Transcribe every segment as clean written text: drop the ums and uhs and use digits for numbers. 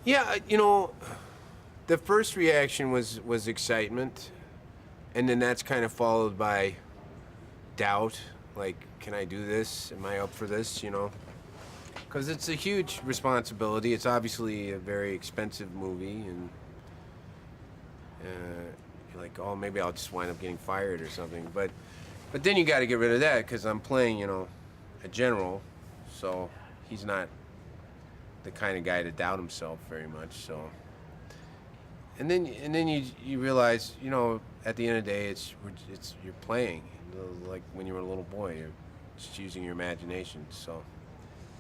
Yeah, the first reaction was excitement, and then that's kind of followed by doubt. Like, can I do this? Am I up for this? Because it's a huge responsibility. It's obviously a very expensive movie, and you're like, oh, maybe I'll just wind up getting fired or something. But then you got to get rid of that because I'm playing, a general, so he's not the kind of guy to doubt himself very much. So, and then you realize, at the end of the day, it's you're playing, like when you were a little boy. You're just using your imagination. So,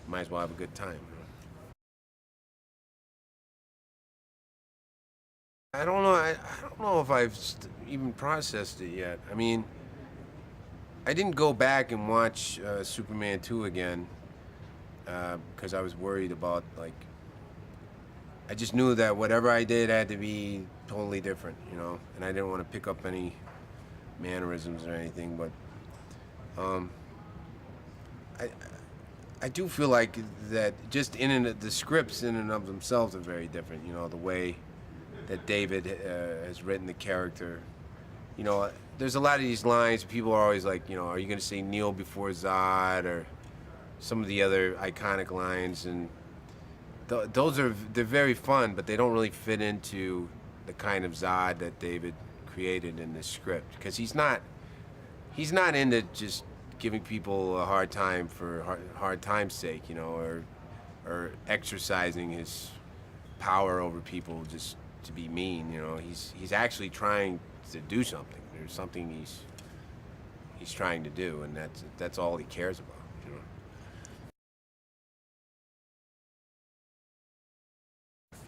might as well have a good time. I don't know. I don't know if I've even processed it yet. I mean, I didn't go back and watch Superman 2 again because I was worried about, like, I just knew that whatever I did had to be totally different, and I didn't want to pick up any mannerisms or anything. But um, I I do feel like that just the scripts in and of themselves are very different. The way that David has written the character. There's a lot of these lines. People are always like, are you going to say kneel before Zod or some of the other iconic lines, and they're very fun, but they don't really fit into the kind of Zod that David created in this script because he's not into just giving people a hard time for hard time's sake, or exercising his power over people just to be mean. He's actually trying to do something. There's something he's trying to do, and that's all he cares about.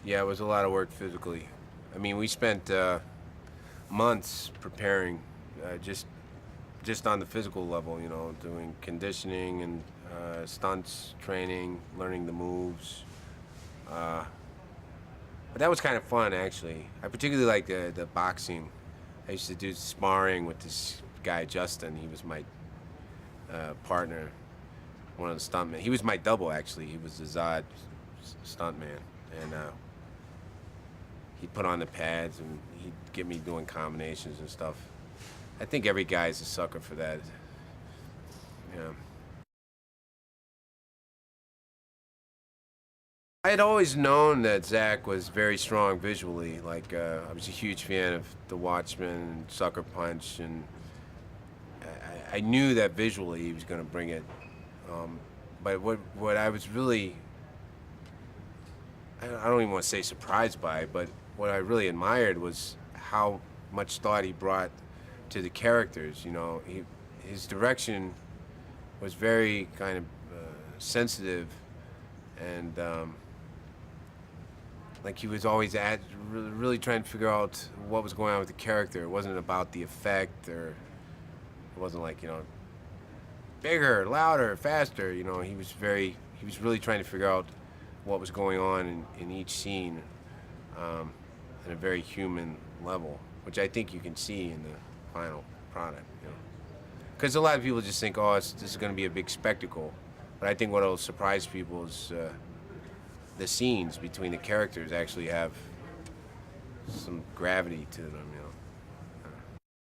Yeah, it was a lot of work physically. I mean, we spent months preparing, just on the physical level. Doing conditioning and stunts training, learning the moves. But that was kind of fun, actually. I particularly like the boxing. I used to do sparring with this guy, Justin. He was my partner, one of the stuntmen. He was my double, actually. He was the Zod stuntman. And he'd put on the pads, and he'd get me doing combinations and stuff. I think every guy's a sucker for that. Yeah. I had always known that Zach was very strong visually. Like, I was a huge fan of The Watchmen and Sucker Punch, and I knew that visually he was going to bring it. But what I was really, I don't even want to say surprised by, but what I really admired was how much thought he brought to the characters. His direction was very kind of sensitive, and like he was always really trying to figure out what was going on with the character. It wasn't about the effect, or it wasn't like, bigger, louder, faster. He was really trying to figure out what was going on in each scene at a very human level, which I think you can see in the final product. Because a lot of people just think, oh, this is going to be a big spectacle. But I think what will surprise people is the scenes between the characters actually have some gravity to them.